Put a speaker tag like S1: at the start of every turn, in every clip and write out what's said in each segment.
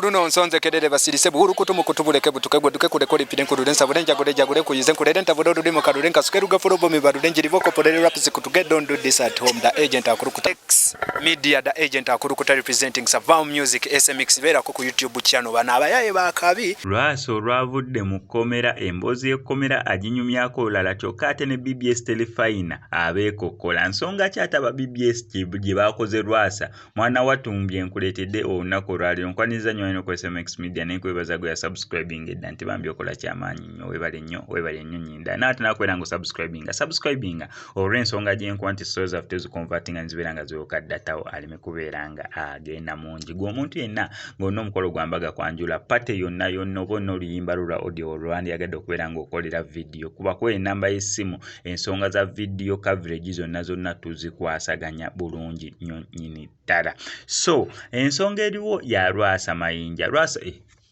S1: kuruno nsonze kedere basirise buhuru kutumu kutubuleke butukegwe duke kurekodi pide nkurudensa budenja gure jagure kuyize nkureden tabodo dudimo karudenka sukeru gafuro bomi barudenji rivoko podere raps kutuge don't do this at home. The agent akurukuta X media, the agent akurukuta representing Savam Music SMX vera ku YouTube channel bana abayaye bakabi
S2: Lwasa olwavudde mu kkomera emboozi y'ekkomera aginyumyako olala kyokka ate ne BBS Telefayina abeekokkola nsonga ki ate aba BBS gye baakoze Lwasa mwana watumbye nkuleetedde olunaku olwaleero nkwaniza nnyo ino ku SMX Media naye nkwebaza gwe ya subscribing edda nti bambi okola kyamaanyi nnyo weebale nnyo nnyinda naate nakwera ngu subscribinga olw'ensonga gy'enkuba nti stories after ziconvertinga nzibeera nga ziwoka ddatawo aleme kubeera nga agenda mungi gwe omuntu yenna ng'olina omukolo gwambaga kwanjula pate yonna oba onna oluyimba lulwa audio olwandiyagadde okubeera ng'okolera vidiyo kubako enamba y'essimu ensonga za vidiyo coverage zonna tuzikwasaganya bulungi nnyo nnyini ddala. So ensonga eriwo ya Lwasa Mayinja Lwasa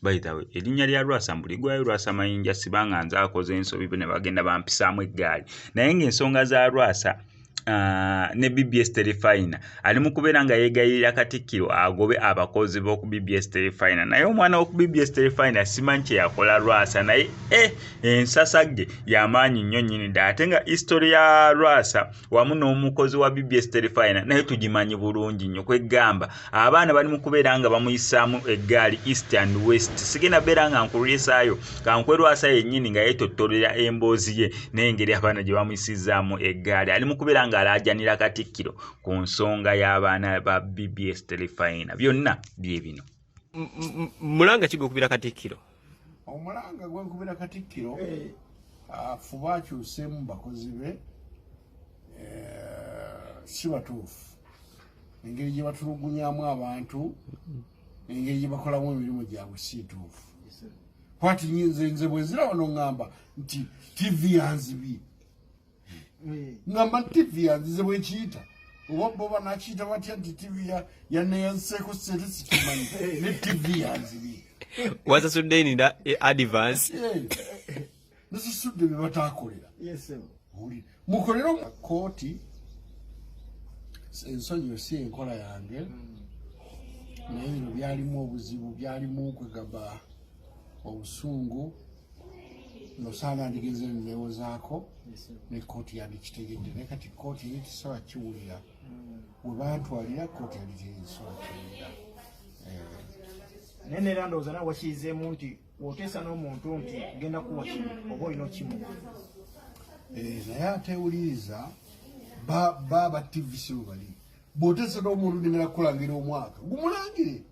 S2: by the way erinnya lya Lwasa mbuligwayo Lwasa Mayinja sibanga nze akoze ensobi ne bagenda bampisaamu eggaali naye ng'ensonga za Lwasa ne BBS Telefayina ali mu kubeera nga yeegayirira Katikiro agobe abakozi b'oku BBS Telefayina naye omwana w'oku BBS Telefayina simanyi kye yakola Lwasa naye ensasagge y'amaanyi nnyo nnyini ddala ate nga history ya Lwasa wamu n'omukozi wa BBS Telefayina naye tugimanyi bulungi nnyo kwegamba abaana bali mu kubeera nga bamuyisaamu eggaali east and west sigenda beera nga nkulwisaayo kankwe Lwasa yennyini nga yeetottolera emboozi ye n'engeri abaana gye bamuyisizaamu eggaali ali mu kubeera nga alajjanira Katikiro ku nsonga y'abaana ba BBS Telefayina byonna bye bino.
S3: Mulanga kigo kubira Katikiro.
S4: Omulanga gwe kubira Katikiro fuba akyusemu bakozi be si batuufu. Engeri gye batulugunyaamu abantu engeri gye bakolamu emirimu gyabwe si tuufu. Kwati nze bwe zirawo n'oŋŋamba nti TV yanzibi ngamba TV yanzize bwe kiyita oba nakiyita batya nti TV yaneyanseeko sente sikimanyi ne TV yanzibi
S3: wasasudde nina advance
S4: nasasudde bye bataakolera mukolera kooti ensonyi si enkola yange naye bino byalimu obuzibu byalimu kwegaba obusungu nosaana ndigeze newozaako ne kooti yandikitegedde naye kati kooti yetisobola kiwulira bwe bantwalira kooti yalitesobola kiwulira
S5: naye neera ndowooza nawe wakiyizeemu nti woteesa n'omuntu nti genda kuwa kimu oba olina okimu
S4: naye atewuliriza ba TV si bali bw'oteesa n'omuntu ndigenda kukulangira omwaka gumulangire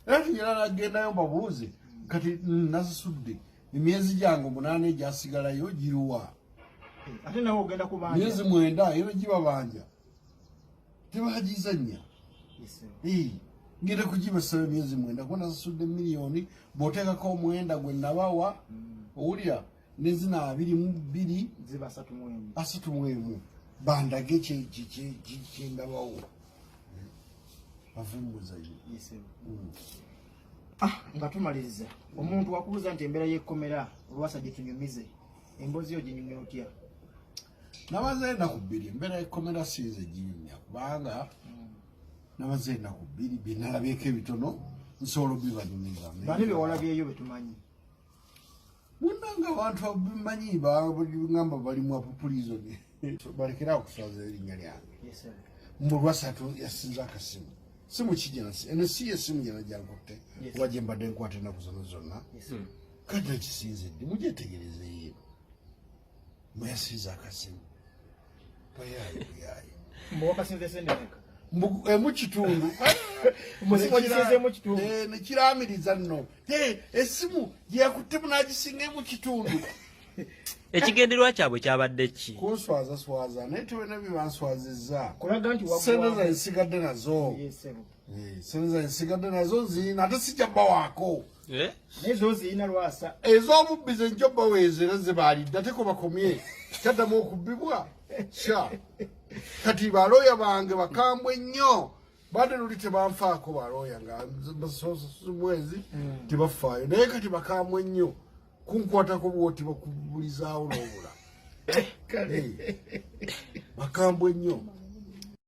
S4: era tinyera nagendayo mbabuuze kati nasasudde emyezi gyange 8 egyasigalayo giruwa
S5: ate nawe ogenda kubanja
S4: myezi 9 era gibabanja tebagizanya ngenda kugibasaba emyezi 9 kuba nasasudde miliyoni bw'oteekako 9 gwe nabawa owulira nezina 22
S5: ziba
S4: 31 bandage kyendabawo bavumuzayo
S5: nga tumaliriza omuntu wakubuuza nti embeera y'ekkomera Lwasa gye tunyumize emboozi yo ginyumya otya
S4: nabaze ennaku 2 embeera y'ekkomera sinze ginyumya kubanga nabaze ennaku 2 byenalabyeko ebitono nsobola obibanyumiza
S5: bani bewalabyeyo betumanyi
S4: munanga abantu abimanyi bagamba bali mu apupulizoni balekera okuswaza erinnya lyange mu Lwasa yasinza akasimu simu kijenasi eno si yesimu jana jankote waje mbadde nkwate ennaku zonna kati kisinzidde mugyetegereze ye muyasiza akasimu payayi
S5: mbwakasinze sendeka
S4: mu kitundu nekiramiriza nno esimu gyeyakutte munagisinga mu kitundu
S3: ekigenderwa kyabwe kyabadde ki
S4: kunswaza naye tewena byebanswazizza
S5: kulaga nti
S4: sente nsigadde nazo sente nsigadde nazo nzirina ate sijja bbawaako
S5: nezo zirina Lwasa
S4: ez'obubbi zenjo baweezera ze baalidde ate ko bakomye kyaddamu okubbibwa kati balooya bange bakambwe nnyo badde luli tebanfaako balooya nga mwezi tebafaayo naye kati bakambwe nnyo kunkwatako bwoti bakubulizaawo n'obula bakambwe nnyo